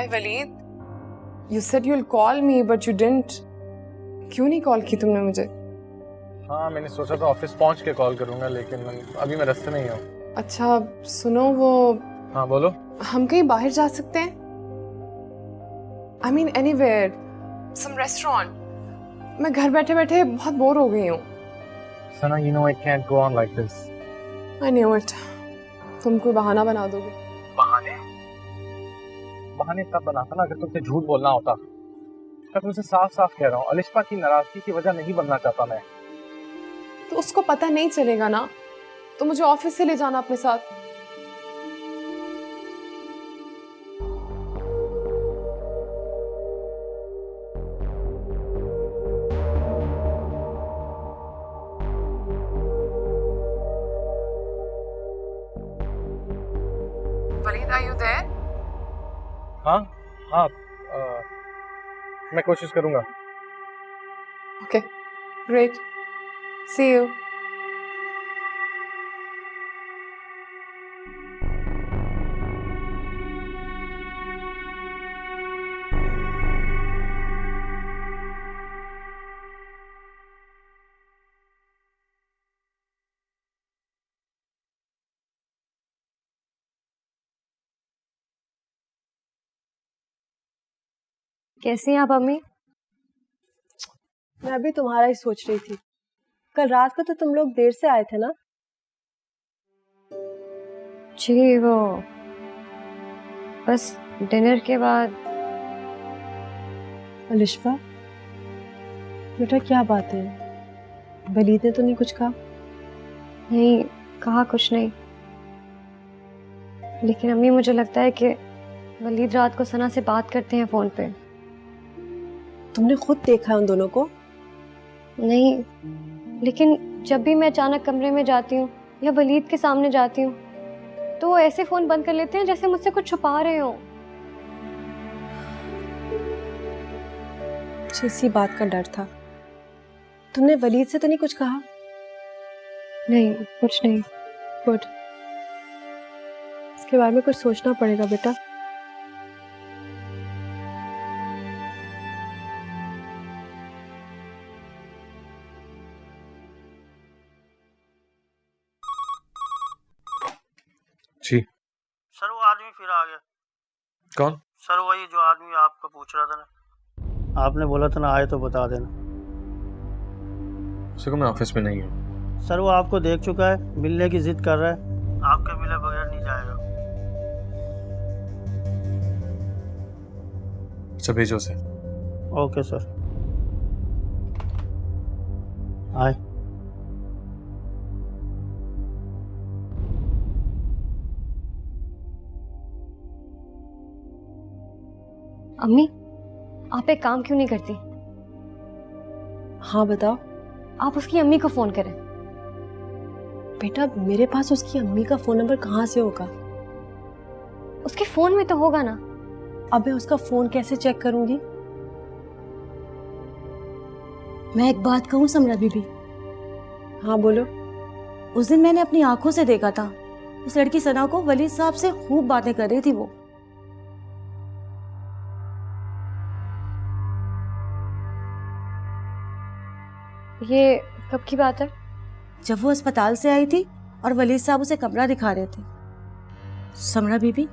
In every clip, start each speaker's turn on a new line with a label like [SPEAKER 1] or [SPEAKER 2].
[SPEAKER 1] Hi Waleed, you said you'll call me but you didn't. क्यों नहीं call की तुमने मुझे?
[SPEAKER 2] हाँ, मैंने सोचा था ऑफिस पहुंच के कॉल करूंगा, लेकिन अभी मैं रास्ते में ही हूँ।
[SPEAKER 1] अच्छा सुनो, वो
[SPEAKER 2] हाँ बोलो।
[SPEAKER 1] हम कहीं बाहर जा सकते हैं? I mean anywhere, some restaurant. मैं घर बैठे बैठे बहुत बोर हो गई हूँ।
[SPEAKER 2] सना, you know I can't go on like this.
[SPEAKER 1] I knew it. तुम कोई बहाना बना दोगे।
[SPEAKER 2] बहाने? बहाने तब बनाता ना अगर तुमसे झूठ बोलना होता। मैं तुमसे साफ साफ कह रहा हूँ, अलिशा की नाराजगी की वजह नहीं बनना चाहता मैं।
[SPEAKER 1] तो उसको पता नहीं चलेगा ना, तो मुझे ऑफिस से ले जाना अपने साथ। Waleed, are you there?
[SPEAKER 2] हाँ हाँ, मैं कोशिश करूंगा।
[SPEAKER 1] Okay, great. See you.
[SPEAKER 3] कैसी हैं आप अम्मी?
[SPEAKER 4] मैं भी तुम्हारा ही सोच रही थी। कल रात को तो तुम लोग देर से आए थे ना?
[SPEAKER 3] जी वो बस डिनर के बाद।
[SPEAKER 4] अलिशा, बेटा क्या बात है? वलीद ने तो नहीं कुछ कहा?
[SPEAKER 3] नहीं कहा कुछ नहीं, लेकिन अम्मी मुझे लगता है कि वलीद रात को सना से बात करते हैं फोन पे।
[SPEAKER 4] तुमने खुद देखा है उन दोनों को?
[SPEAKER 3] नहीं, लेकिन जब भी मैं अचानक कमरे में जाती हूँ या वलीद के सामने जाती हूँ तो वो ऐसे फोन बंद कर लेते हैं जैसे मुझसे कुछ छुपा रहे हो।
[SPEAKER 4] मुझे इसी बात का डर था। तुमने वलीद से तो नहीं कुछ कहा?
[SPEAKER 3] नहीं कुछ नहीं।
[SPEAKER 4] गुड, इसके बारे में कुछ सोचना पड़ेगा बेटा।
[SPEAKER 2] जी
[SPEAKER 5] सर, वो आदमी फिर आ गया।
[SPEAKER 2] कौन?
[SPEAKER 5] सर वही जो आदमी आपका पूछ रहा था ना, आपने बोला था ना आए तो बता देना।
[SPEAKER 2] सर मैं ऑफिस में नहीं हूँ।
[SPEAKER 5] सर वो आपको देख चुका है, मिलने की जिद कर रहा है, आपके मिले बगैर नहीं जाएगा।
[SPEAKER 2] अच्छा भेजो उसे।
[SPEAKER 5] Okay sir. आए।
[SPEAKER 3] अम्मी आप एक काम क्यों नहीं करती?
[SPEAKER 4] हाँ बताओ।
[SPEAKER 3] आप उसकी अम्मी को फोन करें।
[SPEAKER 4] बेटा मेरे पास उसकी अम्मी का फोन नंबर कहाँ से होगा?
[SPEAKER 3] उसके फोन में तो होगा ना।
[SPEAKER 4] अब मैं उसका फोन कैसे चेक करूंगी?
[SPEAKER 6] मैं एक बात कहूँ समरा बीबी?
[SPEAKER 4] हाँ बोलो।
[SPEAKER 6] उस दिन मैंने अपनी आंखों से देखा था, उस लड़की सना को वलीद साहब से खूब बातें कर रही थी वो।
[SPEAKER 3] ये कब की बात है?
[SPEAKER 6] जब वो अस्पताल से आई थी और वलीद साहब उसे कमरा दिखा रहे थे। समरा बीबी,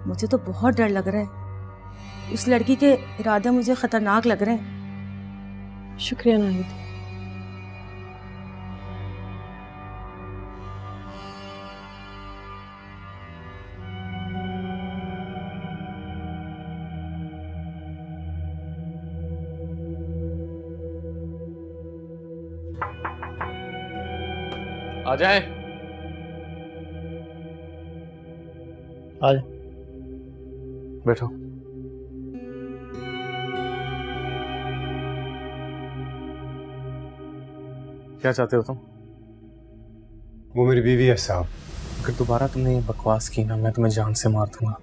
[SPEAKER 6] मुझे तो बहुत डर लग रहा है। उस लड़की के इरादे मुझे खतरनाक लग रहे हैं।
[SPEAKER 4] शुक्रिया नाहिद।
[SPEAKER 2] आ जाए।
[SPEAKER 5] आ जा।
[SPEAKER 2] बैठो। क्या चाहते हो तुम?
[SPEAKER 7] वो मेरी बीवी है साहब।
[SPEAKER 2] अगर दोबारा तुमने ये बकवास की ना, मैं तुम्हें जान से मार दूंगा।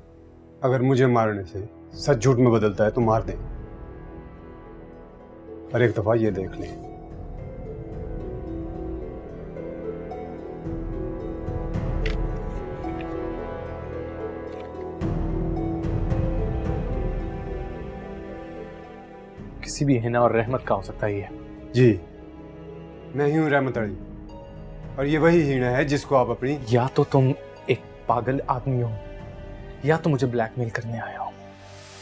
[SPEAKER 7] अगर मुझे मारने से सच झूठ में बदलता है तो मार दे, पर एक दफा ये देख ले।
[SPEAKER 2] किसी भी हिना और रहमत का हो सकता है ये।
[SPEAKER 7] जी, मैं ही हूँ रहमत अली, और ये वही हीना है जिसको आप अपनी...
[SPEAKER 2] या तो तुम एक पागल आदमी हो या तो मुझे ब्लैकमेल करने आए हो।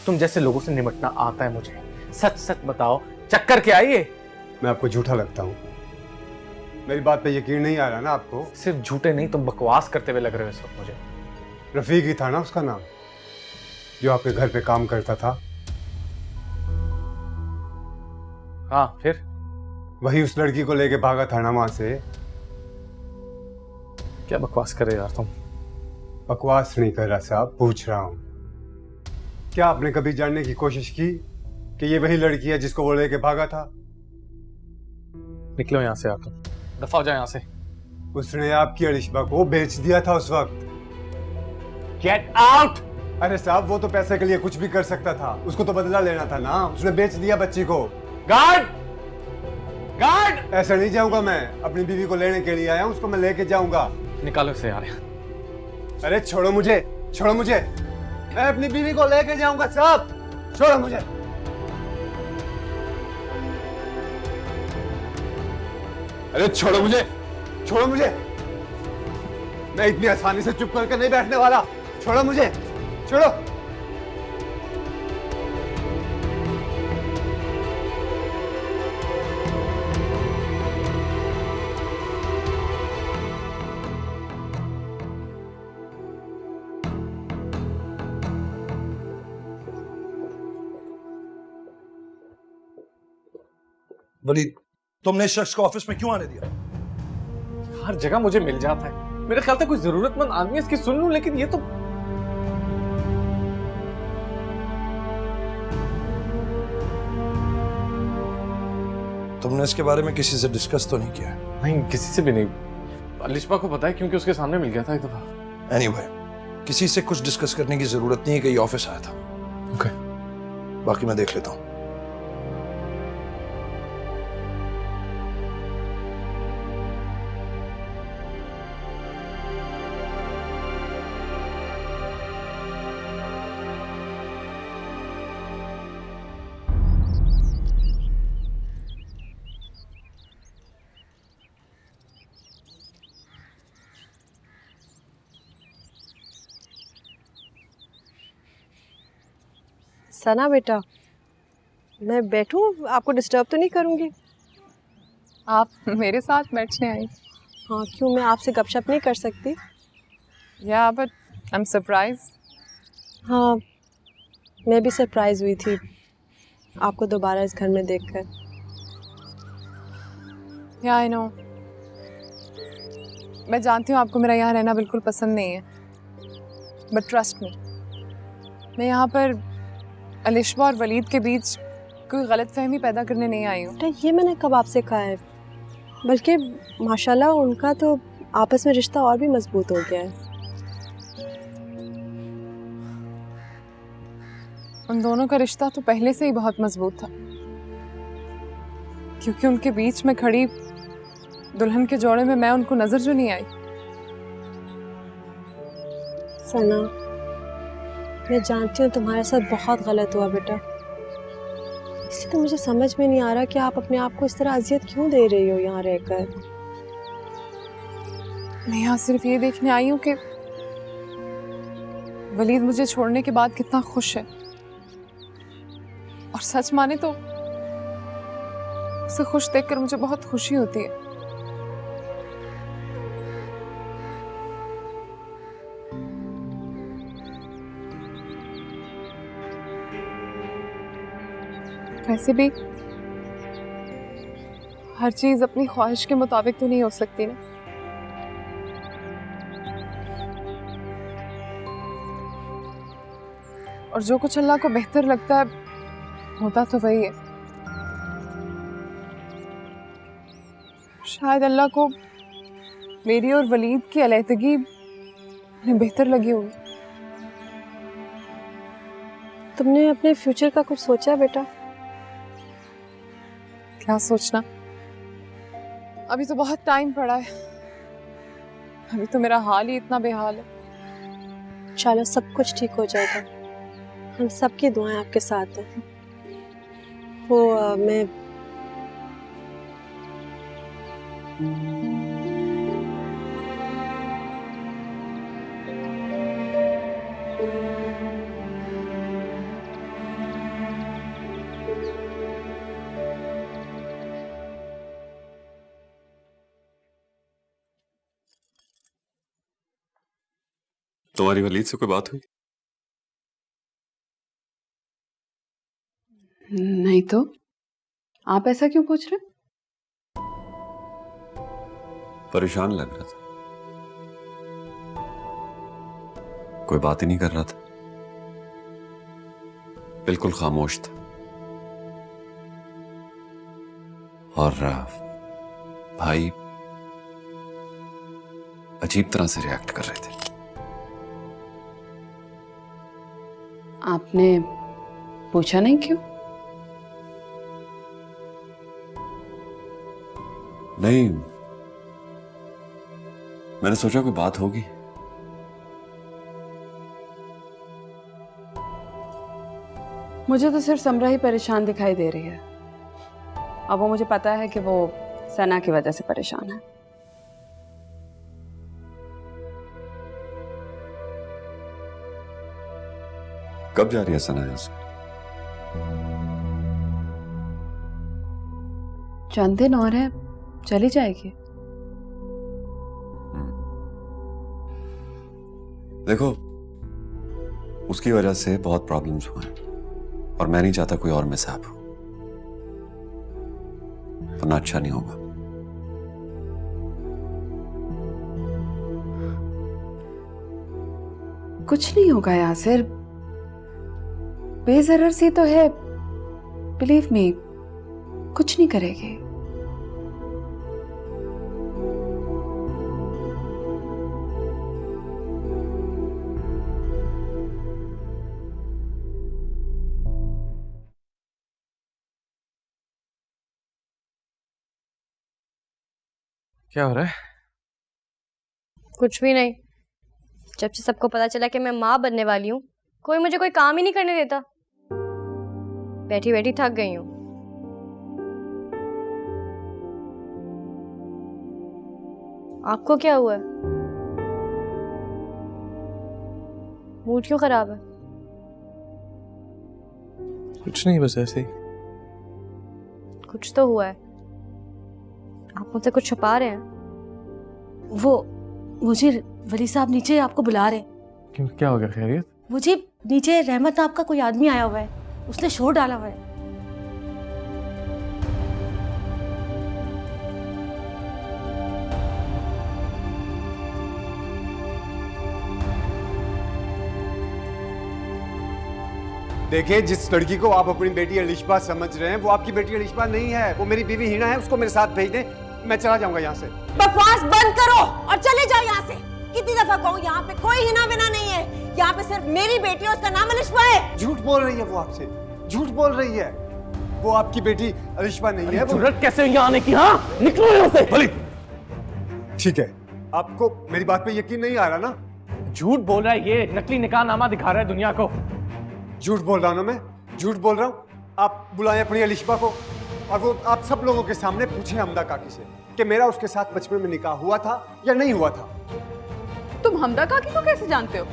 [SPEAKER 2] तुम जैसे लोगों से निपटना आता है मुझे। सच सच बताओ, चक्कर क्या है ये?
[SPEAKER 7] मैं आपको झूठा लगता हूँ? मेरी बात पे यकीन नहीं आ रहा ना आपको?
[SPEAKER 2] सिर्फ झूठे नहीं, तुम बकवास करते हुए लग रहे हो इस वक्त मुझे।
[SPEAKER 7] रफीक ही था ना उसका नाम, जो आपके घर पे काम करता था?
[SPEAKER 2] हाँ, फिर?
[SPEAKER 7] वही उस लड़की को लेके भागा था ना वहां से।
[SPEAKER 2] क्या बकवास कर रहे हो यार तुम?
[SPEAKER 7] बकवास नहीं कर रहा साहब, पूछ रहा हूँ, क्या आपने कभी जानने की कोशिश की कि ये वही लड़की है जिसको वो लेके भागा था?
[SPEAKER 2] निकलो यहाँ से यार तुम, दफा हो जाओ यहाँ से।
[SPEAKER 7] उसने आपकी अलिशबा को बेच दिया था उस वक्त।
[SPEAKER 2] Get out!
[SPEAKER 7] अरे साहब, वो तो पैसे के लिए कुछ भी कर सकता था, उसको तो बदला लेना था ना। उसने बेच दिया बच्ची को।
[SPEAKER 2] गार्ड! गार्ड!
[SPEAKER 7] ऐसा नहीं जाऊंगा मैं, अपनी बीवी को लेने के लिए आया हूँ, उसको मैं लेके जाऊंगा।
[SPEAKER 2] निकालो इसे यार।
[SPEAKER 7] अरे छोड़ो मुझे, छोड़ो मुझे, मैं अपनी बीवी को लेके जाऊंगा साहब, छोड़ो मुझे। अरे छोड़ो मुझे, छोड़ो मुझे, मैं इतनी आसानी से चुप करके नहीं बैठने वाला। छोड़ो मुझे, छोड़ो।
[SPEAKER 8] वलीद, तुमने इस शख्स को ऑफिस में क्यों आने दिया?
[SPEAKER 2] हर जगह मुझे मिल जाता है। मेरे ख्याल से कोई जरूरतमंद आदमी है इसकी सुन लूं, लेकिन ये तो...
[SPEAKER 8] तुमने इसके बारे में किसी से डिस्कस तो नहीं किया?
[SPEAKER 2] नहीं, किसी से भी नहीं। अलिशबा को पता है क्योंकि उसके सामने मिल गया था एक दफा।
[SPEAKER 8] एनीवे, किसी से कुछ डिस्कस करने की जरूरत नहीं है कि ये ऑफिस आया था।
[SPEAKER 2] ओके।
[SPEAKER 8] बाकी मैं देख लेता हूँ।
[SPEAKER 4] सना बेटा, मैं बैठूं? आपको डिस्टर्ब तो नहीं करूंगी?
[SPEAKER 1] आप मेरे साथ बैठने आई?
[SPEAKER 4] हाँ, क्यों, मैं आपसे गपशप नहीं कर सकती?
[SPEAKER 1] या बट आई एम सरप्राइज।
[SPEAKER 4] हाँ, मैं भी सरप्राइज हुई थी आपको दोबारा इस घर में देखकर।
[SPEAKER 1] या आई नो, मैं जानती हूँ आपको मेरा यहाँ रहना बिल्कुल पसंद नहीं है, बट ट्रस्ट मी, मैं यहाँ पर अलिशबा और वलीद के बीच कोई गलतफहमी पैदा करने नहीं आई हूँ।
[SPEAKER 4] बेटा, ये मैंने कब आपसे कहा है? बल्कि माशाल्लाह उनका तो आपस में रिश्ता और भी मजबूत हो गया है।
[SPEAKER 1] उन दोनों का रिश्ता तो पहले से ही बहुत मजबूत था, क्योंकि उनके बीच में खड़ी दुल्हन के जोड़े में मैं उनको नजर जो नहीं आई।
[SPEAKER 4] सना, मैं जानती हूँ तुम्हारे साथ बहुत गलत हुआ बेटा, इसलिए तो मुझे समझ में नहीं आ रहा कि आप अपने आप को इस तरह अजियत क्यों दे रही हो यहाँ रहकर।
[SPEAKER 1] मैं यहाँ सिर्फ ये देखने आई हूँ कि वलीद मुझे छोड़ने के बाद कितना खुश है, और सच माने तो उसे खुश देखकर मुझे बहुत खुशी होती है। वैसे भी हर चीज अपनी ख्वाहिश के मुताबिक तो नहीं हो सकती ना। और जो कुछ अल्लाह को बेहतर लगता है होता तो वही है। शायद अल्लाह को मेरी और वलीद की अलैहदगी उन्हें बेहतर लगी होगी।
[SPEAKER 4] तुमने अपने फ्यूचर का कुछ सोचा बेटा?
[SPEAKER 1] क्या सोचना, अभी तो बहुत टाइम पड़ा है, अभी तो मेरा हाल ही इतना बेहाल है।
[SPEAKER 4] चलो, सब कुछ ठीक हो जाएगा, हम सबकी दुआएं आपके साथ हैं। वो मैं
[SPEAKER 9] तुम्हारी वलीद से कोई बात हुई?
[SPEAKER 1] नहीं तो आप ऐसा क्यों पूछ रहे?
[SPEAKER 9] परेशान लग रहा था, कोई बात ही नहीं कर रहा था, बिल्कुल खामोश था। और भाई अजीब तरह से रिएक्ट कर रहे थे।
[SPEAKER 1] आपने पूछा नहीं क्यों?
[SPEAKER 9] नहीं, मैंने सोचा कोई बात होगी।
[SPEAKER 1] मुझे तो सिर्फ समरा ही परेशान दिखाई दे रही है। अब वो मुझे पता है कि वो सना की वजह से परेशान है।
[SPEAKER 9] कब जा रही है सना यहाँ से?
[SPEAKER 1] चंद दिन और है, चली जाएगी।
[SPEAKER 9] देखो, उसकी वजह से बहुत प्रॉब्लम्स हुए हैं और मैं नहीं चाहता कोई और मिसहैप हो, वरना अच्छा नहीं होगा।
[SPEAKER 1] कुछ नहीं होगा यासिर, बेजरर सी तो है, बिलीव मी, कुछ नहीं करेगी।
[SPEAKER 2] क्या हो रहा है?
[SPEAKER 3] कुछ भी नहीं। जब से सबको पता चला कि मैं माँ बनने वाली हूँ, कोई मुझे कोई काम ही नहीं करने देता। बैठी बैठी थक गई हूँ। आपको क्या हुआ है? मूड क्यों खराब है?
[SPEAKER 2] कुछ नहीं, बस ऐसे ही।
[SPEAKER 3] कुछ तो हुआ है। आप मुझसे कुछ छुपा रहे हैं।
[SPEAKER 6] वो मुझे वली साहब नीचे आपको बुला रहे हैं।
[SPEAKER 2] क्यों, क्या हो गया? खैरियत?
[SPEAKER 6] मुझे नीचे रहमत नाम का कोई आदमी आया हुआ है, उसने शोर डाला हुआ है।
[SPEAKER 7] देखिए, जिस लड़की को आप अपनी बेटी अलिशबा समझ रहे हैं, वो आपकी बेटी अलिशबा नहीं है, वो मेरी बीवी हिना है। उसको मेरे साथ भेज दें, मैं चला जाऊंगा यहाँ से।
[SPEAKER 10] बकवास बंद करो और चले जाओ यहाँ से। कितनी दफा कहूँ, यहाँ पे कोई हिना विना नहीं है। यहाँ पे सिर्फ मेरी बेटी है, उसका नाम अलिशबा है।
[SPEAKER 7] झूठ बोल रही है वो आपसे, झूठ बोल रही है। वो आपकी बेटी अलिशबा नहीं है।
[SPEAKER 2] जरूरत कैसे यहाँ आने की? हाँ, निकलो यहाँ से।
[SPEAKER 7] ठीक है, आपको मेरी बात पे यकीन नहीं आ रहा ना?
[SPEAKER 2] झूठ बोल रहा है ये, नकली निकाहनामा दिखा रहा है दुनिया को।
[SPEAKER 7] झूठ बोल रहा हूँ ना मैं, झूठ बोल रहा हूँ। आप बुलाएं अपनी अलिशबा को और वो आप सब लोगों के सामने पूछे हमदा काकी से कि मेरा उसके साथ बचपन में निकाह हुआ था या नहीं हुआ था।
[SPEAKER 1] तुम हमदा काकी को कैसे जानते हो?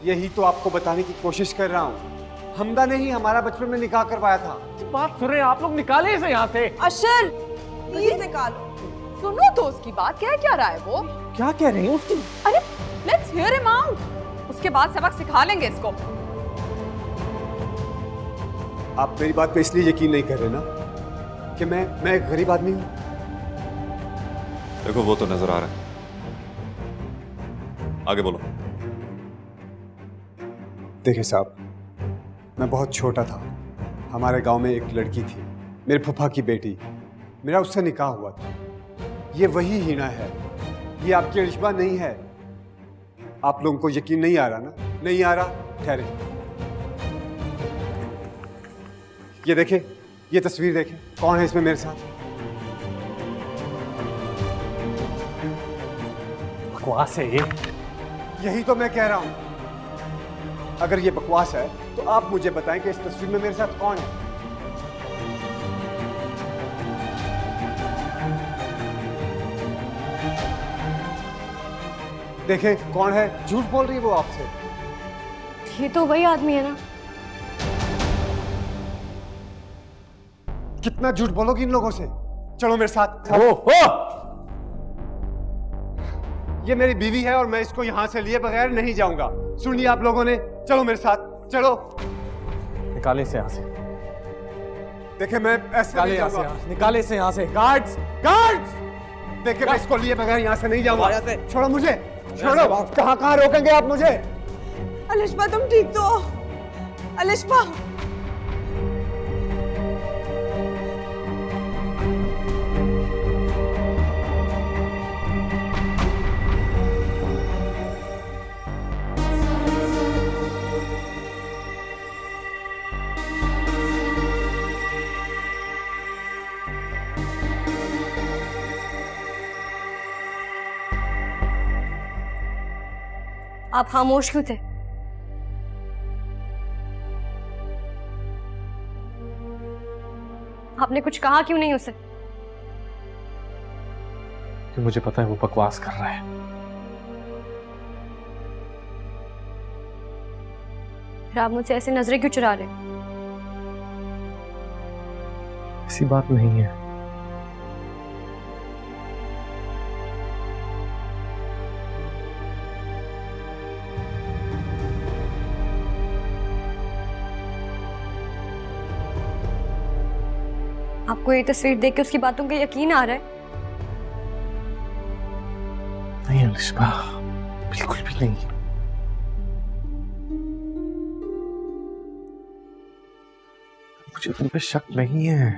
[SPEAKER 7] यही तो आपको बताने की कोशिश कर रहा हूँ। हमदा ने ही हमारा बचपन में निकाह करवाया था।
[SPEAKER 2] बात सुन रहे हैं आप लोग, निकाले इसे यहाँ से।
[SPEAKER 10] अशर, प्लीज निकालो।
[SPEAKER 1] सुनो तो उसकी बात, क्या रहा है वो?
[SPEAKER 2] क्या कह रही है उसकी?
[SPEAKER 1] अरे लेट्स हियर हिम आउट, उसके बाद सबक सिखा लेंगे इसको।
[SPEAKER 7] आप मेरी बात पे इसलिए यकीन नहीं कर रहे ना कि मैं एक गरीब आदमी हूँ?
[SPEAKER 9] देखो, वो तो नजर आ रहा है। आगे बोलो।
[SPEAKER 7] देखिए साहब, मैं बहुत छोटा था। हमारे गांव में एक लड़की थी, मेरे फूफा की बेटी। मेरा उससे निकाह हुआ था। ये वही हिना है, ये आपकी अलिशबा नहीं है। आप लोगों को यकीन नहीं आ रहा ना? नहीं आ रहा? ठहरे, ये देखें, ये तस्वीर देखें, कौन है इसमें मेरे साथ?
[SPEAKER 2] बकवास है ये।
[SPEAKER 7] यही तो मैं कह रहा हूं। अगर ये बकवास है तो आप मुझे बताएं कि इस तस्वीर में मेरे साथ कौन है? देखे कौन है, झूठ बोल रही है वो आपसे।
[SPEAKER 3] ये तो वही आदमी है ना।
[SPEAKER 7] कितना झूठ बोलोगी इन लोगों से? चलो मेरे साथ। ये मेरी बीवी है और मैं इसको यहाँ से लिए बगैर नहीं जाऊंगा। सुन लिया आप लोगों ने? चलो मेरे साथ, चलो।
[SPEAKER 2] निकाले से यहाँ से,
[SPEAKER 7] देखे मैं ऐसे नहीं जाऊंगा।
[SPEAKER 2] निकाले से यहाँ से। Guards, guards!
[SPEAKER 7] देखे मैं इसको लिए बगैर यहाँ से नहीं जाऊंगा। छोड़ो मुझे, छोड़ो। कहाँ रोकेंगे आप मुझे?
[SPEAKER 10] अलिशबा तुम ठीक तो हो? अलिशबा
[SPEAKER 3] आप खामोश क्यों थे? आपने कुछ कहा क्यों नहीं उसे?
[SPEAKER 2] कि मुझे पता है वो बकवास कर रहा है।
[SPEAKER 3] फिर आप मुझसे ऐसे नजरें क्यों चुरा रहे?
[SPEAKER 2] ऐसी बात नहीं है।
[SPEAKER 3] आपको ये तस्वीर देख के उसकी बातों का यकीन आ रहा है?
[SPEAKER 2] नहीं अलिशबा, बिल्कुल भी नहीं। मुझे तुम पे शक नहीं है,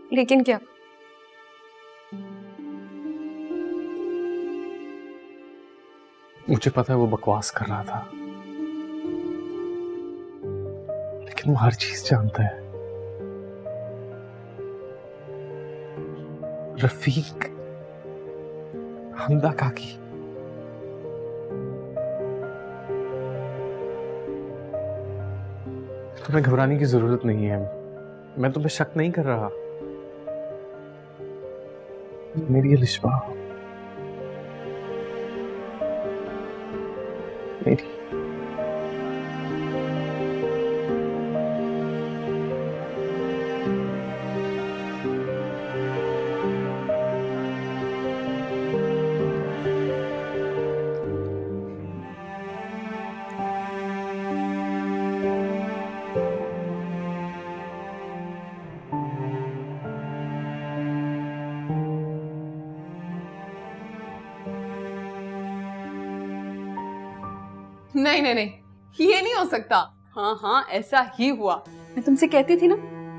[SPEAKER 2] लेकिन
[SPEAKER 3] क्या?
[SPEAKER 2] मुझे पता है वो बकवास कर रहा था, लेकिन वो हर चीज जानता है। रफीक, हमदा काकी, तुम्हें घबराने की जरूरत नहीं है। मैं तुम्हें शक नहीं कर रहा। मेरी अलिशबा, मेरी
[SPEAKER 1] नहीं नहीं नहीं, ये नहीं हो सकता।
[SPEAKER 11] हाँ हाँ ऐसा ही हुआ। मैं तुमसे कहती थी ना,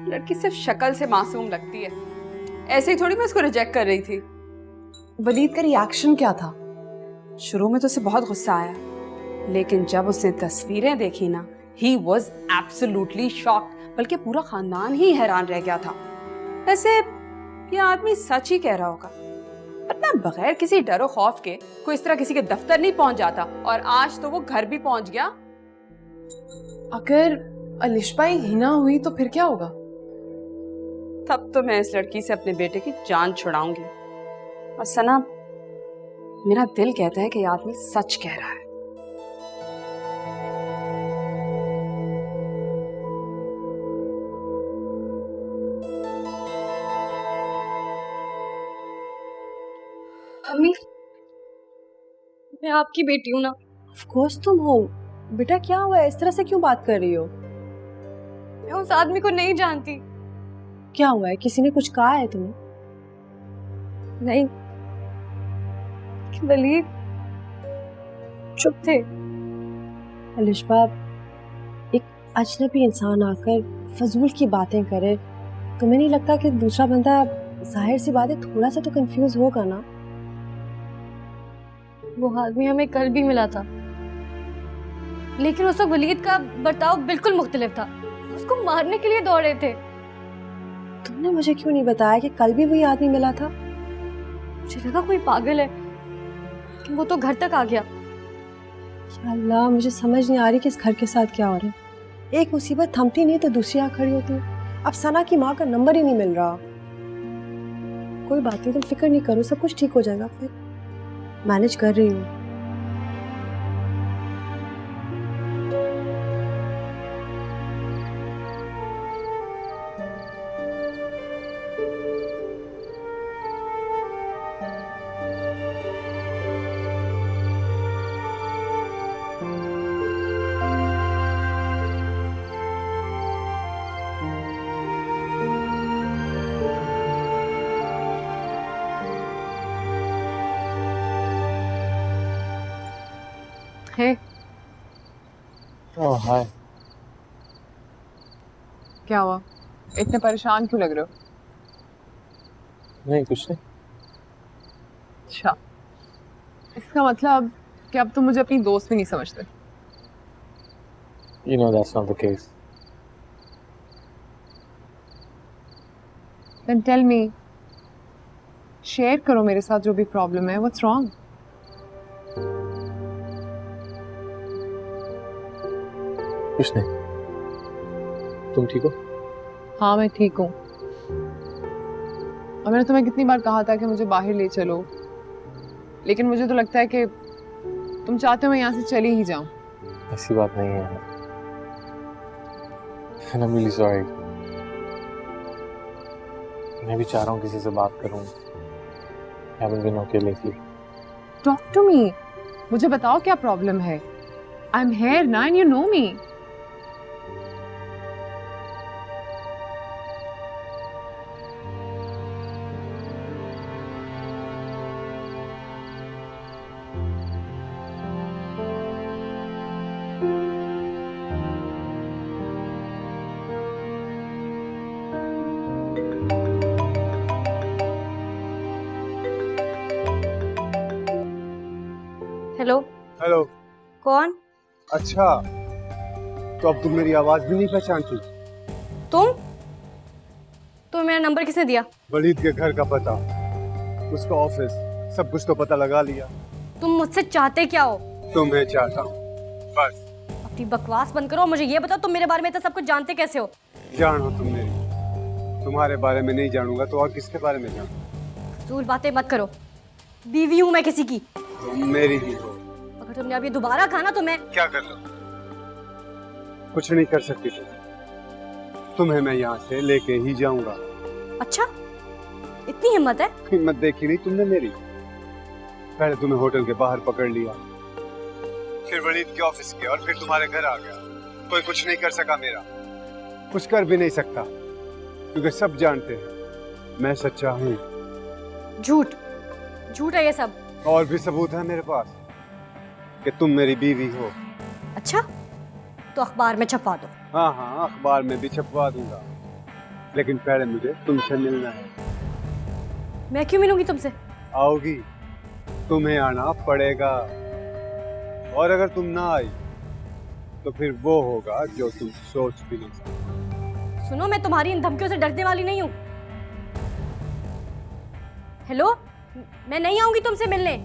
[SPEAKER 11] लड़की सिर्फ शक्ल से मासूम लगती है। ऐसे ही थोड़ी मैं उसको रिजेक्ट कर रही थी।
[SPEAKER 1] वलीद का रिएक्शन क्या था?
[SPEAKER 11] शुरू में तो उसे बहुत गुस्सा आया, लेकिन जब उसने तस्वीरें देखी ना, ही वॉज एब्सोल्युटली शॉक्ड। बल्कि पूरा खानदान ही हैरान रह गया था। वैसे ये आदमी सच ही कह रहा होगा, वरना बगैर किसी डरो खौफ के कोई इस तरह किसी के दफ्तर नहीं पहुंच जाता, और आज तो वो घर भी पहुंच गया।
[SPEAKER 1] अगर अलिशबा हिना हुई तो फिर क्या होगा?
[SPEAKER 11] तब तो मैं इस लड़की से अपने बेटे की जान छुड़ाऊंगी। और सना, मेरा दिल कहता है कि ये आदमी सच कह रहा है।
[SPEAKER 3] अम्मी, मैं आपकी बेटी हूँ ना।
[SPEAKER 4] ऑफ कोर्स तुम हो। बेटा क्या हुआ, इस तरह से क्यों बात कर रही हो?
[SPEAKER 3] मैं उस आदमी को नहीं जानती।
[SPEAKER 4] क्या हुआ है, किसी ने कुछ कहा है तुम्हें?
[SPEAKER 3] नहीं, वलीद चुप थे।
[SPEAKER 4] अलिशबा, एक अजनबी इंसान आकर फजूल की बातें करे, तुम्हें नहीं लगता कि दूसरा बंदा जाहिर सी बात है थोड़ा सा तो कंफ्यूज होगा ना?
[SPEAKER 3] वो आदमी हमें कल भी मिला था, लेकिन उस वक्त वलीद का बर्ताव बिल्कुल मुख्तलिफ था। उसको मारने के लिए दौड़े थे।
[SPEAKER 4] तुमने मुझे क्यों नहीं बताया कि कल भी वही आदमी मिला था?
[SPEAKER 3] मुझे लगा कोई पागल है, कि वो तो घर तक आ गया।
[SPEAKER 4] या अल्लाह, मुझे समझ नहीं आ रही कि इस घर के साथ क्या हो रहा है। एक मुसीबत थमती नहीं तो दूसरी आ खड़ी होती है। अब सना की माँ का नंबर ही नहीं मिल रहा। कोई बात नहीं, तुम फिक्र नहीं करो, सब कुछ ठीक हो जाएगा। फिर मैनेज कर रही हूँ।
[SPEAKER 1] हे
[SPEAKER 2] ओह हाय।
[SPEAKER 1] क्या हुआ, इतने परेशान क्यों लग रहे हो?
[SPEAKER 2] नहीं कुछ नहीं।
[SPEAKER 1] अच्छा, इसका मतलब कि अब तुम मुझे अपनी दोस्त भी नहीं समझते।
[SPEAKER 2] You know that's not the case.
[SPEAKER 1] Then tell me, share करो मेरे साथ जो भी प्रॉब्लम है। What's wrong?
[SPEAKER 2] कुछ नहीं। तुम ठीक हो?
[SPEAKER 1] हाँ मैं ठीक हूँ। और मैंने तुम्हें कितनी बार कहा था कि मुझे बाहर ले चलो, लेकिन मुझे तो लगता है कि तुम चाहते हो मैं यहाँ से चली ही जाऊँ।
[SPEAKER 2] ऐसी बात नहीं है। And I'm really sorry. मैं भी चाह रहा हूँ किसी से बात करूँ। Haven't been okay lately.
[SPEAKER 1] Talk to me. मुझे बताओ क्या प्रॉब्लम है। I'm here now and you know me.
[SPEAKER 3] Hello.
[SPEAKER 7] Hello.
[SPEAKER 3] कौन?
[SPEAKER 7] अच्छा, तो अब तुम मेरी आवाज भी नहीं पहचानती?
[SPEAKER 3] तुम्हें मेरा नंबर किसने दिया?
[SPEAKER 7] वलीद के घर का पता, उसका ऑफिस, सब कुछ तो पता लगा लिया।
[SPEAKER 3] तुम मुझसे चाहते क्या हो?
[SPEAKER 7] तुम्हें चाहता हूँ, बस।
[SPEAKER 3] अपनी बकवास बंद करो, मुझे ये बताओ तुम मेरे बारे में तो सब कुछ जानते कैसे हो?
[SPEAKER 7] जान हो तुम मेरी, तुम्हारे बारे में नहीं जानूंगा तो और किसके बारे में जानूं?
[SPEAKER 3] फजूल बातें मत करो, बीवी हूँ मैं किसी की।
[SPEAKER 7] तुम मेरी ही हो।
[SPEAKER 3] अगर तुमने अब ये दोबारा कहा ना तो मैं
[SPEAKER 7] क्या कर लो? कुछ नहीं कर सकती तुम। तुम्हें मैं यहाँ से लेके ही जाऊंगा।
[SPEAKER 3] अच्छा, इतनी हिम्मत है?
[SPEAKER 7] हिम्मत देखी नहीं तुमने मेरी। पहले तुम्हें होटल के बाहर पकड़ लिया, फिर वलीद के ऑफिस के, और फिर तुम्हारे घर आ गया। कोई कुछ नहीं कर सका मेरा, कुछ कर भी नहीं सकता, क्योंकि सब जानते हैं मैं सच्चा हूँ।
[SPEAKER 3] झूठ, झूठ है ये सब।
[SPEAKER 7] और भी सबूत है मेरे पास कि तुम मेरी बीवी हो।
[SPEAKER 3] अच्छा, तो अखबार में छपवा दो।
[SPEAKER 7] हाँ हाँ, अखबार में भी छपवा दूंगा, लेकिन पहले मुझे तुमसे मिलना है।
[SPEAKER 3] मैं क्यों मिलूंगी तुमसे?
[SPEAKER 7] आओगी, तुम्हें आना पड़ेगा, और अगर तुम ना आई तो फिर वो होगा जो तुम सोच भी नहीं सकते।
[SPEAKER 3] सुनो, मैं तुम्हारी इन धमकियों से डरने वाली नहीं हूँ। हेलो, मैं नहीं आऊंगी तुमसे मिलने।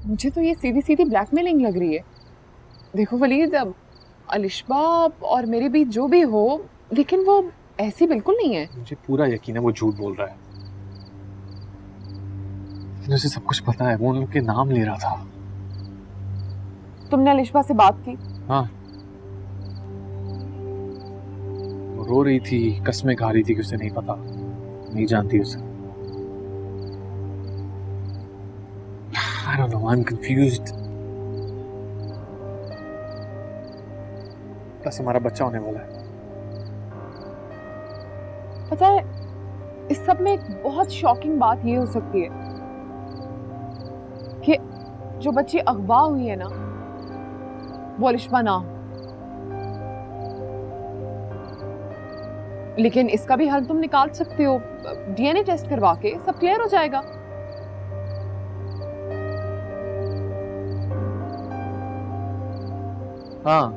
[SPEAKER 1] मुझे तो ये सीधी सीधी ब्लैकमेलिंग लग रही है। देखो वलीद, अब अलिशबा और मेरे बीच जो भी हो, लेकिन वो ऐसी बिल्कुल नहीं है।
[SPEAKER 2] मुझे पूरा यकीन है वो झूठ बोल रहा है। मुझे सब कुछ पता है, वो उन लोग के नाम ले रहा था।
[SPEAKER 1] तुमने अलिशबा से बात की?
[SPEAKER 2] हाँ, वो रो रही थी, कसमें खा रही थी कि उसे नहीं पता, नहीं जानती उसे। I don't know, I'm confused. बस हमारा बच्चा होने वाला है।
[SPEAKER 1] पता है, इस सब में एक बहुत शॉकिंग बात ये हो सकती है कि जो बच्ची अगवा हुई है ना, वो अलिशबा ना हो। लेकिन इसका भी हल तुम निकाल सकते हो, डीएनए टेस्ट करवा के सब क्लियर हो जाएगा।
[SPEAKER 2] हाँ,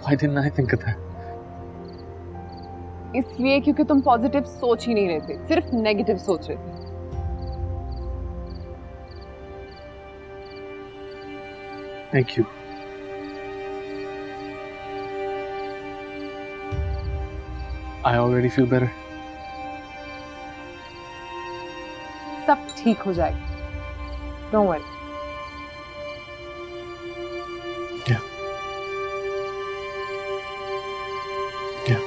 [SPEAKER 2] why didn't I think of that?
[SPEAKER 1] इसलिए क्योंकि तुम पॉजिटिव सोच ही नहीं रहे थे, सिर्फ नेगेटिव सोच रहे थे।
[SPEAKER 5] Thank you.
[SPEAKER 2] I already feel better.
[SPEAKER 1] सब ठीक हो जाएगा, डोंट वरी।
[SPEAKER 2] Yeah. Yeah.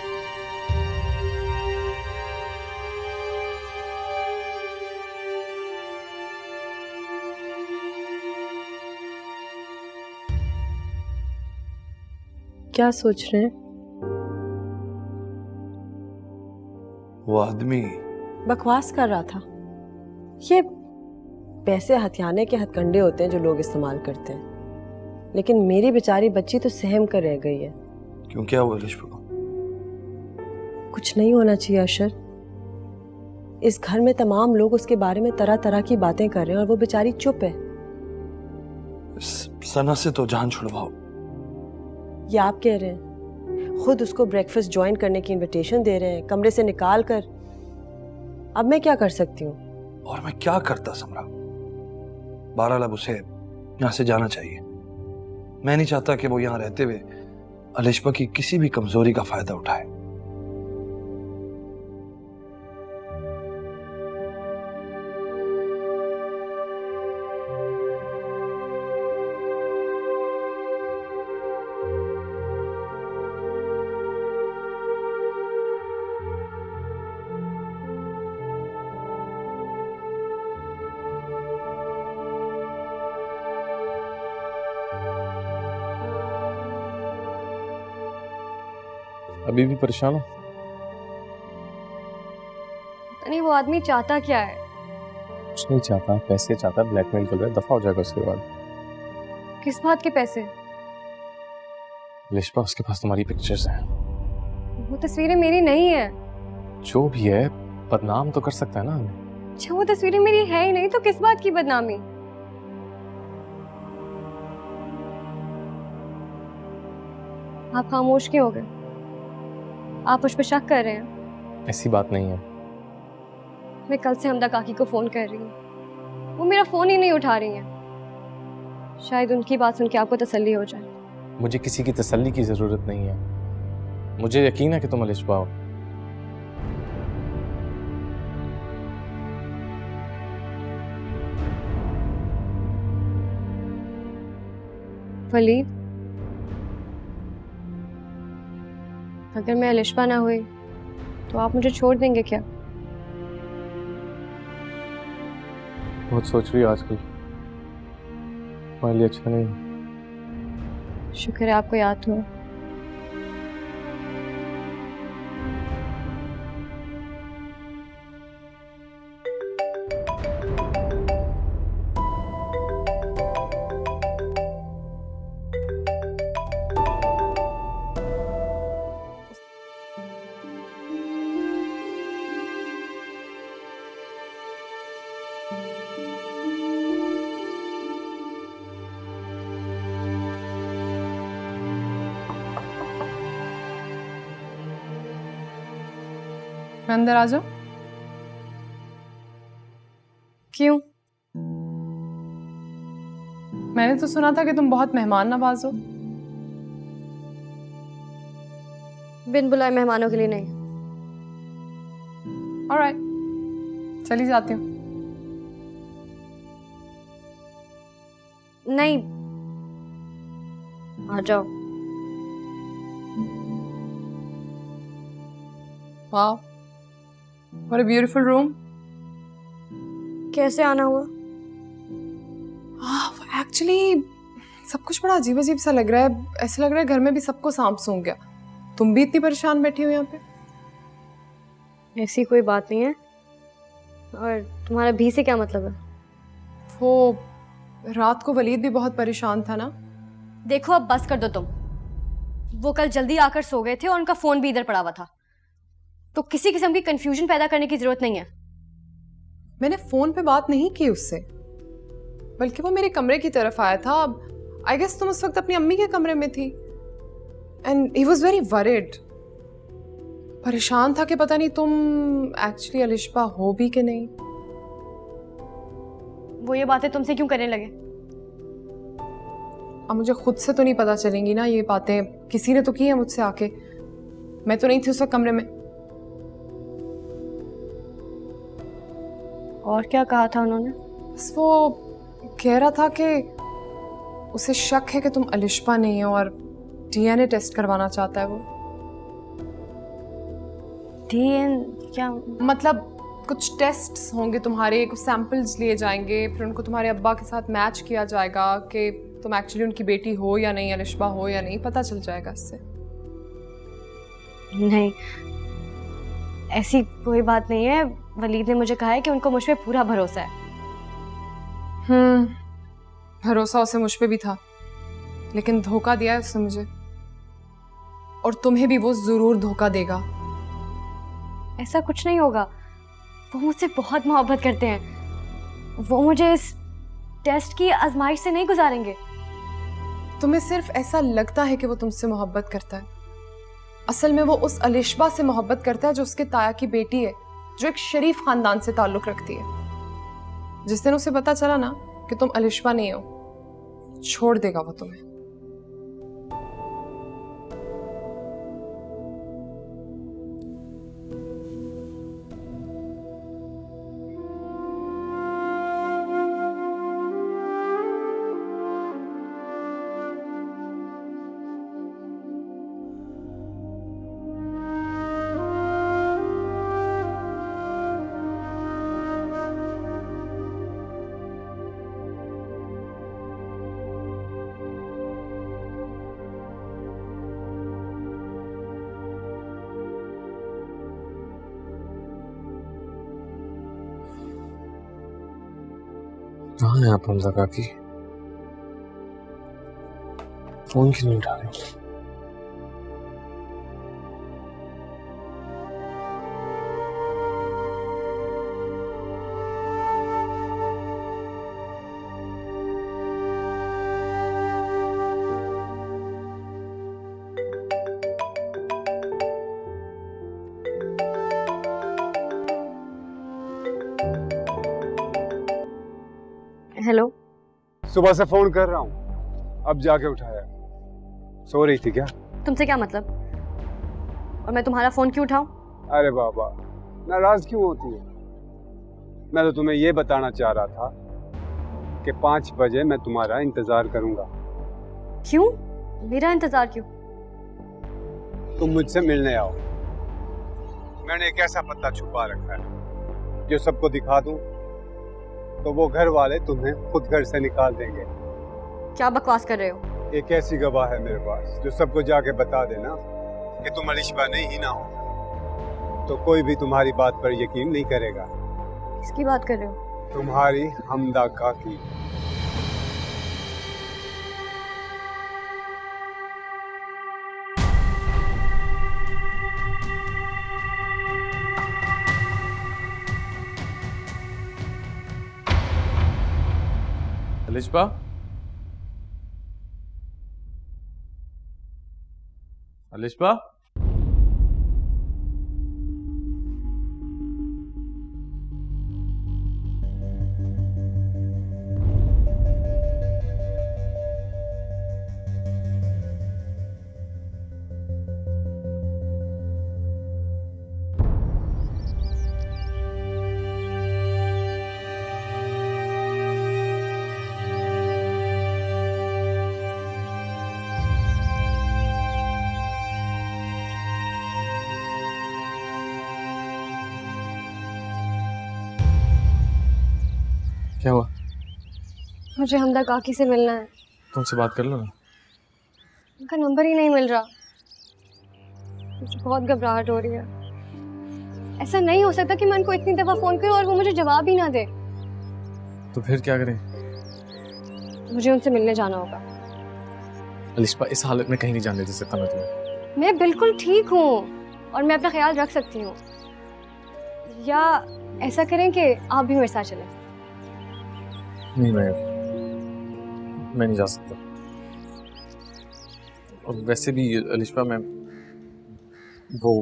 [SPEAKER 4] क्या सोच रहे हैं?
[SPEAKER 8] वो आदमी
[SPEAKER 4] बकवास कर रहा था। ये पैसे हथियाने के हथकंडे होते हैं जो लोग इस्तेमाल करते हैं, लेकिन मेरी बेचारी बच्ची तो सहम कर रह गई है।
[SPEAKER 8] क्यों, क्या हुआ लिशबा को?
[SPEAKER 4] कुछ नहीं होना चाहिए अशर। इस घर में तमाम लोग उसके बारे में तरह तरह की बातें कर रहे हैं और वो बेचारी चुप है।
[SPEAKER 8] सना से तो जान छुड़वाओ।
[SPEAKER 4] ये आप कह रहे हैं? खुद उसको ब्रेकफास्ट ज्वाइन करने की इनविटेशन दे रहे हैं, कमरे से निकाल कर। अब मैं क्या कर सकती हूँ?
[SPEAKER 8] और मैं क्या करता समरा? बहरहाल अब उसे यहाँ से जाना चाहिए। मैं नहीं चाहता कि वो यहाँ रहते हुए अलिशबा की किसी भी कमजोरी का फायदा उठाए।
[SPEAKER 2] अभी भी परेशान हो?
[SPEAKER 3] नहीं, वो आदमी चाहता क्या है?
[SPEAKER 2] कुछ नहीं चाहता, पैसे चाहता, ब्लैकमेल कर रहा है, दफा हो जाएगा उसके बाद।
[SPEAKER 3] किस बात के पैसे?
[SPEAKER 2] लिशबा, उसके पास तुम्हारी पिक्चर्स हैं।
[SPEAKER 3] वो तस्वीरें मेरी नहीं है।
[SPEAKER 2] जो भी है, बदनाम तो कर सकता है ना हमें।
[SPEAKER 3] अच्छा, वो तस्वीरें मेरी है ही नहीं तो किस बात की बदनामी? आप खामोश क्यों हो गए? आप मुझ पर शक कर रहे हैं?
[SPEAKER 2] ऐसी बात नहीं है।
[SPEAKER 3] मैं कल से हमदा काकी को फोन कर रही हूँ, वो मेरा फोन ही नहीं उठा रही हैं। शायद उनकी बात सुन के आपको तसल्ली हो जाए।
[SPEAKER 2] मुझे किसी की तसल्ली की जरूरत नहीं है। मुझे यकीन है कि तुम अलिशबा हो।
[SPEAKER 3] वलीद, अगर मैं अलिशबा ना हुई तो आप मुझे छोड़ देंगे क्या?
[SPEAKER 2] बहुत सोच रही हो आजकल, तुम्हारे लिए अच्छा नहीं।
[SPEAKER 3] शुक्र है आपको याद हुआ।
[SPEAKER 1] मैं अंदर आ जाऊं? क्यों? मैंने तो सुना था कि तुम बहुत मेहमान नवाज हो।
[SPEAKER 3] बिन बुलाए मेहमानों के लिए नहीं।
[SPEAKER 1] ऑलराइट, चली जाती हूँ।
[SPEAKER 3] नहीं, आ जाओ।
[SPEAKER 1] वाह, what a beautiful room.
[SPEAKER 3] कैसे आना हुआ?
[SPEAKER 1] एक्चुअली सब कुछ बड़ा अजीब अजीब सा लग रहा है। ऐसा लग रहा है घर में भी सबको सांप सूंघ गया। तुम भी इतनी परेशान बैठी हो यहाँ पे?
[SPEAKER 3] ऐसी कोई बात नहीं है। और तुम्हारा भी से क्या मतलब है?
[SPEAKER 1] वो रात को वलीद भी बहुत परेशान था ना।
[SPEAKER 3] देखो, अब बस कर दो तुम। वो कल जल्दी आकर सो गए थे और उनका फोन भी इधर पड़ा हुआ था, तो किसी किस्म की कंफ्यूजन पैदा करने की जरूरत नहीं है।
[SPEAKER 1] मैंने फोन पे बात नहीं की उससे, बल्कि वो मेरे कमरे की तरफ आया था। आई गेस तुम उस वक्त अपनी अम्मी के कमरे में थी, and he was very worried. परेशान था कि पता नहीं तुम एक्चुअली अलिशबा हो भी कि नहीं।
[SPEAKER 3] वो ये बातें तुमसे क्यों करने लगे?
[SPEAKER 1] अब मुझे खुद से तो नहीं पता चलेंगी ना ये बातें, किसी ने तो की है मुझसे आके। मैं तो नहीं थी उस वक्त कमरे में।
[SPEAKER 3] और क्या कहा था उन्होंने?
[SPEAKER 1] बस वो कह रहा था कि उसे शक है कि तुम अलिशबा नहीं हो और डीएनए टेस्ट करवाना चाहता है वो।
[SPEAKER 3] डीएनए क्या
[SPEAKER 1] मतलब कुछ टेस्ट्स होंगे तुम्हारे, कुछ सैंपल्स लिए जाएंगे, फिर उनको तुम्हारे अब्बा के साथ मैच किया जाएगा कि तुम एक्चुअली उनकी बेटी हो या नहीं, अलिशबा हो या नहीं, पता चल जाएगा इससे।
[SPEAKER 3] नहीं, ऐसी कोई बात नहीं है। वलीद ने मुझे कहा है कि उनको मुझ पे पूरा भरोसा है।
[SPEAKER 1] भरोसा उसे मुझ पे भी था, लेकिन धोखा दिया है उसने मुझे, और तुम्हें भी वो जरूर धोखा देगा।
[SPEAKER 3] ऐसा कुछ नहीं होगा, वो मुझसे बहुत मोहब्बत करते हैं। वो मुझे इस टेस्ट की आजमाइश से नहीं गुजारेंगे।
[SPEAKER 1] तुम्हें सिर्फ ऐसा लगता है कि वो तुमसे मोहब्बत करता है, असल में वो उस अलिशबा से मोहब्बत करता है जो उसके ताया की बेटी है, जो एक शरीफ खानदान से ताल्लुक रखती है। जिस दिन उसे पता चला ना कि तुम अलिशबा नहीं हो, छोड़ देगा वो तुम्हें।
[SPEAKER 2] कहाँ है आप हमजा काकी? फोन क्यों नहीं उठा रहे?
[SPEAKER 3] हेलो।
[SPEAKER 7] सुबह से फोन कर रहा हूँ, अब जाके उठाया। सो रही थी क्या?
[SPEAKER 3] तुमसे क्या मतलब? और मैं तुम्हारा फोन क्यों उठाऊं?
[SPEAKER 7] अरे बाबा, नाराज क्यों होती है? मैं तो तुम्हें ये बताना चाह रहा था कि 5 बजे मैं तुम्हारा इंतजार करूंगा।
[SPEAKER 3] क्यों? मेरा इंतजार क्यों?
[SPEAKER 7] तुम मुझसे मिलने आओ। मैंने एक ऐसा पत्ता छुपा रखा है जो सबको दिखा दूं तो वो घर वाले तुम्हें खुद घर से निकाल देंगे।
[SPEAKER 3] क्या बकवास कर रहे हो?
[SPEAKER 7] एक ऐसी गवाह है मेरे पास जो सबको जाके बता देना कि तुम अलिशबा नहीं ही ना हो, तो कोई भी तुम्हारी बात पर यकीन नहीं करेगा।
[SPEAKER 3] किसकी बात कर रहे हो?
[SPEAKER 7] तुम्हारी हमदा काकी।
[SPEAKER 2] अलिशबा, अलिशबा, क्या हुआ?
[SPEAKER 3] मुझे हमदा काकी से मिलना है।
[SPEAKER 2] तुमसे बात कर लो ना।
[SPEAKER 3] उनका नंबर ही नहीं मिल रहा। मुझे बहुत घबराहट हो रही है। ऐसा नहीं हो सकता कि मैं उनको इतनी दफा फोन करूं और वो मुझे जवाब ही ना दे।
[SPEAKER 2] तो फिर क्या करें?
[SPEAKER 3] मुझे उनसे मिलने जाना होगा।
[SPEAKER 2] अलिशबा, इस हालत में कहीं नहीं जाने दे सकता मैं तुम्हें।
[SPEAKER 3] मैं बिल्कुल ठीक हूँ और मैं अपना ख्याल रख सकती हूँ। या ऐसा करें कि आप भी मेरे साथ चलें।
[SPEAKER 2] नहीं, मैं नहीं जा सकता। और वैसे भी अलिशबा, मैं वो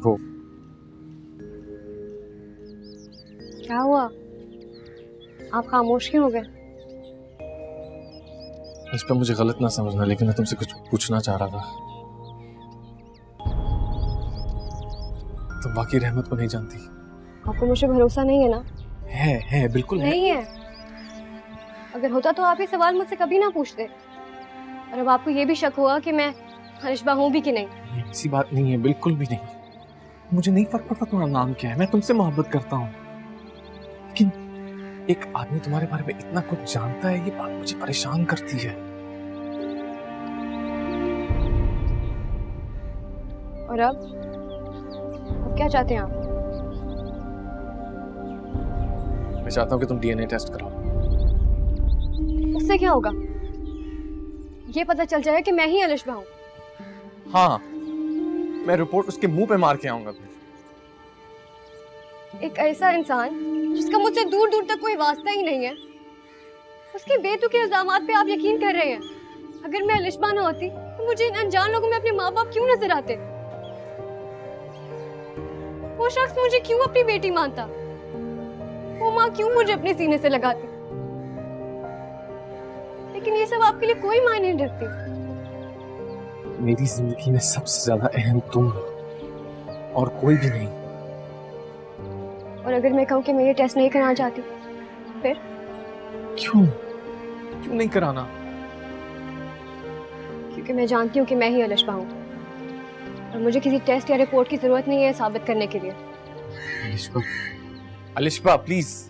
[SPEAKER 2] वो
[SPEAKER 3] क्या हुआ? आप खामोश क्यों हो गए?
[SPEAKER 2] इस पर मुझे गलत ना समझना, लेकिन मैं तुमसे कुछ पूछना चाह रहा था। तुम वाकई रहमत को नहीं जानती?
[SPEAKER 3] आपको मुझे भरोसा नहीं है ना?
[SPEAKER 2] है बिल्कुल
[SPEAKER 3] नहीं है। अगर होता तो आप ये सवाल मुझसे कभी ना पूछते। और अब आपको ये भी शक हुआ कि मैं अलिशबा हूँ भी कि नहीं।
[SPEAKER 2] ऐसी बात नहीं है, बिल्कुल भी नहीं। मुझे नहीं फर्क पड़ता तुम्हारा नाम क्या है, मैं तुमसे मोहब्बत करता हूँ, लेकिन एक आदमी तुम्हारे बारे में इतना कुछ जानता है, ये बात मुझे परेशान करती है।
[SPEAKER 3] और अब क्या चाहते हैं आप?
[SPEAKER 2] मैं चाहता हूँ कि तुम डीएनए टेस्ट कराओ।
[SPEAKER 3] उससे क्या होगा? ये पता चल जाएगा कि मैं ही अलिशबा हूँ।
[SPEAKER 2] हाँ, मैं रिपोर्ट उसके मुंह पे मार के आऊंगा।
[SPEAKER 3] एक ऐसा इंसान जिसका मुझसे दूर दूर तक कोई वास्ता ही नहीं है, उसके बेतुके इल्जामात पे आप यकीन कर रहे हैं। अगर मैं अलिशबा ना होती तो मुझे इन अनजान लोगों में अपने माँ बाप क्यों नजर आते? वो शख्स मुझे क्यों अपनी बेटी मानता? वो माँ क्यों मुझे अपने सीने से लगाती? लेकिन ये सब आपके लिए कोई मायने नहीं रखती।
[SPEAKER 2] मेरी जिंदगी में सबसे ज्यादा अहम तुम हो और कोई भी नहीं।
[SPEAKER 3] और अगर मैं कहूँ कि मैं ये टेस्ट नहीं कराना चाहती, फिर?
[SPEAKER 2] क्यों नहीं कराना?
[SPEAKER 3] क्योंकि मैं जानती हूँ कि मैं ही अलिशबा हूँ और मुझे किसी टेस्ट या रिपोर्ट की जरूरत नहीं है साबित करने के लिए।
[SPEAKER 2] अलिशबा प्लीज।